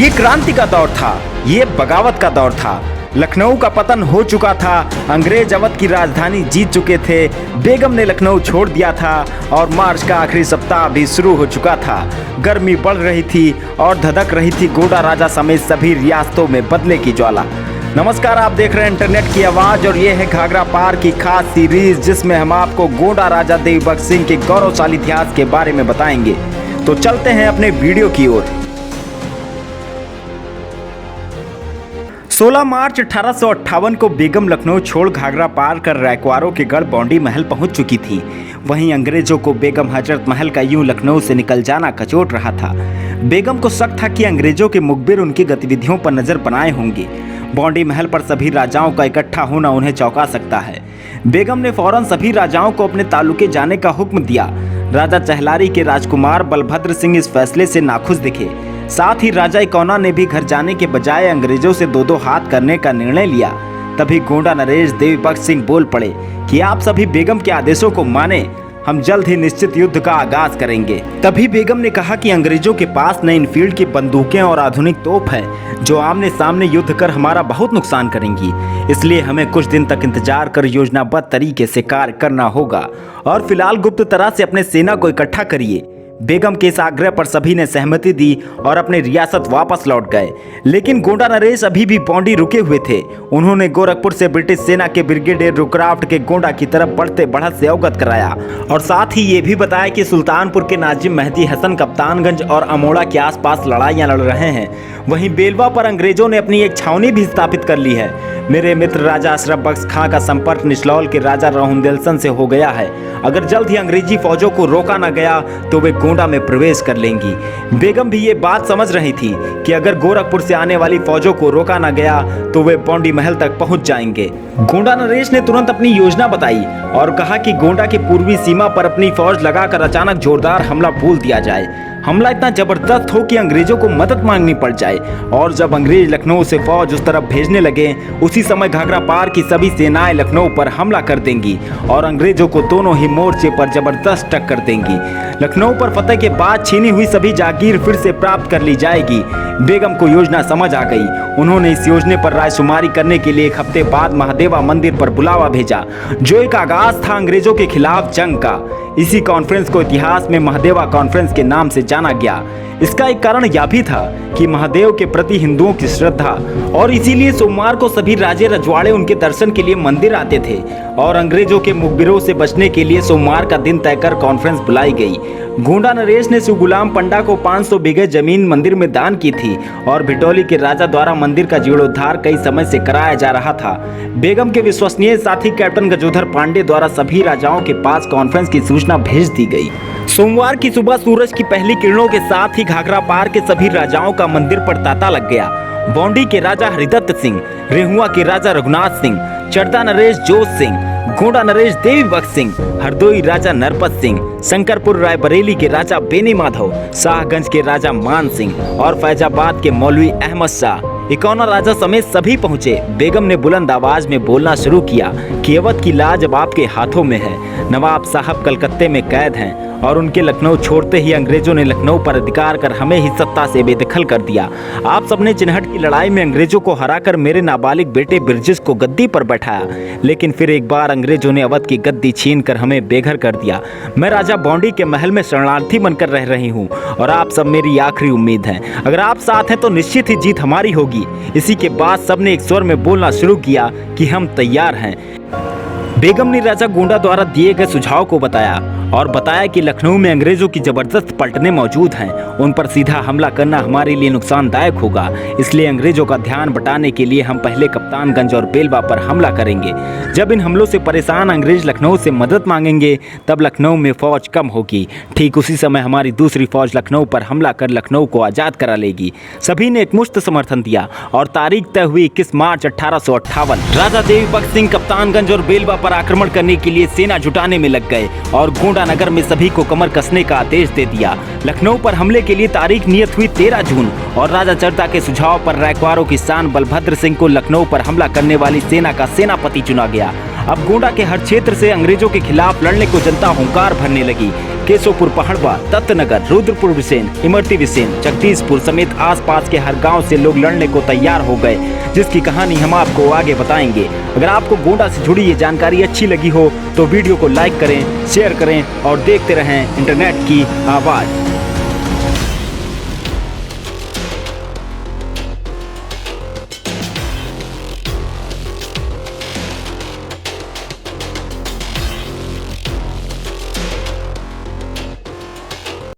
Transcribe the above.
ये क्रांति का दौर था, ये बगावत का दौर था। लखनऊ का पतन हो चुका था, अंग्रेज अवध की राजधानी जीत चुके थे। बेगम ने लखनऊ छोड़ दिया था और मार्च का आखिरी सप्ताह भी शुरू हो चुका था। गर्मी बढ़ रही थी और धधक रही थी गोंडा राजा समेत सभी रियासतों में बदले की ज्वाला। नमस्कार, आप देख रहे हैं इंटरनेट की आवाज और ये है घाघरा पार की खास सीरीज, जिसमें हम आपको गोंडा राजा देवीबख्श सिंह के गौरवशाली इतिहास के बारे में बताएंगे। तो चलते हैं अपने वीडियो की ओर। 16 मार्च 1858 को बेगम लखनऊ छोड़ घाघरा पार कर रैकवारों के गढ़ बौंडी महल पहुंच चुकी थी। वहीं अंग्रेजों को बेगम हजरत महल का यूं लखनऊ से निकल जाना कचोट रहा था। बेगम को शक था कि अंग्रेजों के मुखबिर उनकी गतिविधियों पर नजर बनाए होंगे। बौंडी महल पर सभी राजाओं का इकट्ठा होना उन्हें चौंका सकता है। बेगम ने फौरन सभी राजाओं को अपने तालुके जाने का हुक्म दिया। राजा चहलारी के राजकुमार बलभद्र सिंह इस फैसले से नाखुश दिखे। साथ ही राजा इकौना ने भी घर जाने के बजाय अंग्रेजों से दो हाथ करने का निर्णय लिया। तभी गोंडा नरेश देवीबख्श सिंह बोल पड़े कि आप सभी बेगम के आदेशों को माने, हम जल्द ही निश्चित युद्ध का आगाज करेंगे। तभी बेगम ने कहा कि अंग्रेजों के पास नई इनफील्ड की बंदूकें और आधुनिक तोप है, जो आमने सामने युद्ध कर हमारा बहुत नुकसान करेंगी। इसलिए हमें कुछ दिन तक इंतजार कर योजनाबद्ध तरीके से कार्य करना होगा और फिलहाल गुप्त तरह से अपने सेना को इकट्ठा करिए। बेगम के इस आग्रह पर सभी ने सहमति दी और अपने रियासत वापस लौट गए। लेकिन गोंडा नरेश अभी भी बौंडी रुके हुए थे। उन्होंने गोरखपुर से ब्रिटिश सेना के ब्रिगेडियर रुक्राफ्ट के गोंडा की तरफ बढ़ते बढ़त से अवगत कराया और साथ ही ये भी बताया कि सुल्तानपुर के नाजिम मेहदी हसन कप्तानगंज और अमोड़ा के आसपास लड़ाइयां लड़ रहे हैं। वहीं बेलवा पर अंग्रेजों ने अपनी एक छावनी भी स्थापित कर ली है। मेरे मित्र राजा अशरफ बख्श खां का संपर्क निचलौल के राजा रोहिंदेलसन से हो गया है। अगर जल्द ही अंग्रेजी फौजों को रोका न गया तो वे गोंडा में प्रवेश कर लेंगी। बेगम भी ये बात समझ रही थी कि अगर गोरखपुर से आने वाली फौजों को रोका न गया तो वे बौंडी महल तक पहुंच जाएंगे। गोंडा नरेश ने तुरंत अपनी योजना बताई और कहा कि गोंडा की पूर्वी सीमा पर अपनी फौज लगाकर अचानक जोरदार हमला बोल दिया जाए। हमला इतना जबरदस्त हो कि अंग्रेजों को मदद मांगनी पड़ जाए और जब अंग्रेज लखनऊ से फौज उस तरफ भेजने लगे, उसी समय घाघरा पार की सभी सेनाएं लखनऊ पर हमला कर देंगी और अंग्रेजों को दोनों ही मोर्चे पर जबरदस्त टक्कर देंगी। लखनऊ पर फतेह के बाद छीनी हुई सभी जागीर फिर से प्राप्त कर ली जाएगी। बेगम को योजना समझ आ गई। उन्होंने इस योजना पर रायशुमारी करने के लिए एक हफ्ते बाद महादेवा मंदिर पर बुलावा भेजा, जो एक आगाज था अंग्रेजों के खिलाफ जंग का। इसी कॉन्फ्रेंस को इतिहास में महादेवा कॉन्फ्रेंस के नाम से जाना गया। इसका एक कारण यह भी था कि महादेव के प्रति हिंदुओं की श्रद्धा और इसीलिए सोमवार को सभी राजे रजवाड़े उनके दर्शन के लिए मंदिर आते थे और अंग्रेजों के मुखबिरों से बचने के लिए सोमवार का दिन तय कर कॉन्फ्रेंस बुलाई गई। गोंडा नरेश ने शिव गुलाम पंडा को 500 बीघे जमीन मंदिर में दान की थी और भिटौली के राजा द्वारा मंदिर का जीर्णोद्धार कई समय से कराया जा रहा था। बेगम के विश्वसनीय साथी कैप्टन गजोधर पांडे द्वारा सभी राजाओं के पास कॉन्फ्रेंस की सूचना भेज दी गई। सोमवार की सुबह सूरज की पहली किरणों के साथ ही घाघरा पार के सभी राजाओं का मंदिर पर तांता लग गया। बौंडी के राजा हरिदत्त सिंह, रेहुआ के राजा रघुनाथ सिंह, चरदा नरेश जोश सिंह, गोंडा नरेश देवीबख्श सिंह, हरदोई राजा नरपत सिंह, शंकरपुर रायबरेली के राजा बेनी माधव, शाहगंज के राजा मान सिंह और फैजाबाद के मौलवी अहमद शाह, इकौना राजा समेत सभी पहुंचे। बेगम ने बुलंद आवाज में बोलना शुरू किया कि अवध की लाज अब आपके हाथों में है। नवाब साहब कलकत्ते में कैद हैं और उनके लखनऊ छोड़ते ही अंग्रेजों ने लखनऊ पर अधिकार कर हमें ही सत्ता से बेदखल कर दिया। आप सबने चिन्हट की लड़ाई में अंग्रेजों को हराकर मेरे नाबालिग बेटे बिरजिस को गद्दी पर बैठाया, लेकिन फिर एक बार अंग्रेजों ने अवध की गद्दी छीन कर हमें बेघर कर दिया। मैं राजा बौंडी के महल में शरणार्थी बनकर रह रही हूँ और आप सब मेरी आखिरी उम्मीद हैं। अगर आप साथ हैं तो निश्चित ही जीत हमारी होगी। इसी के बाद सबने एक स्वर में बोलना शुरू किया कि हम तैयार हैं। बेगम ने राजा गोंडा द्वारा दिए गए सुझाव को बताया और बताया कि लखनऊ में अंग्रेजों की जबरदस्त पलटने मौजूद हैं। उन पर सीधा हमला करना हमारे लिए नुकसानदायक होगा, इसलिए अंग्रेजों का ध्यान बटाने के लिए हम पहले कप्तानगंज और बेलवा पर हमला करेंगे। जब इन हमलों से परेशान अंग्रेज लखनऊ से मदद मांगेंगे तब लखनऊ में फौज कम होगी। ठीक उसी समय हमारी दूसरी फौज लखनऊ पर हमला कर लखनऊ को आज़ाद करा लेगी। सभी ने एकमुश्त समर्थन दिया और तारीख तय हुई 21 मार्च 1858। राजा देवीबख्श सिंह कप्तानगंज और बेलवा पर आक्रमण करने के लिए सेना जुटाने में लग गए और गोंडा नगर में सभी को कमर कसने का आदेश दे दिया। लखनऊ पर हमले के लिए तारीख नियत हुई 13 जून और राजा चरदा के सुझाव पर रैकवारों की शान बलभद्र सिंह को लखनऊ पर हमला करने वाली सेना का सेनापति चुना गया। अब गोंडा के हर क्षेत्र से अंग्रेजों के खिलाफ लड़ने को जनता हुंकार भरने लगी। केशवपुर पहाड़वा, दत्तनगर, रुद्रपुर विसेन, इमरती विसेन, जगदीशपुर समेत आसपास के हर गांव से लोग लड़ने को तैयार हो गए, जिसकी कहानी हम आपको आगे बताएंगे। अगर आपको गोंडा से जुड़ी ये जानकारी अच्छी लगी हो तो वीडियो को लाइक करें, शेयर करें और देखते रहें इंटरनेट की आवाज़।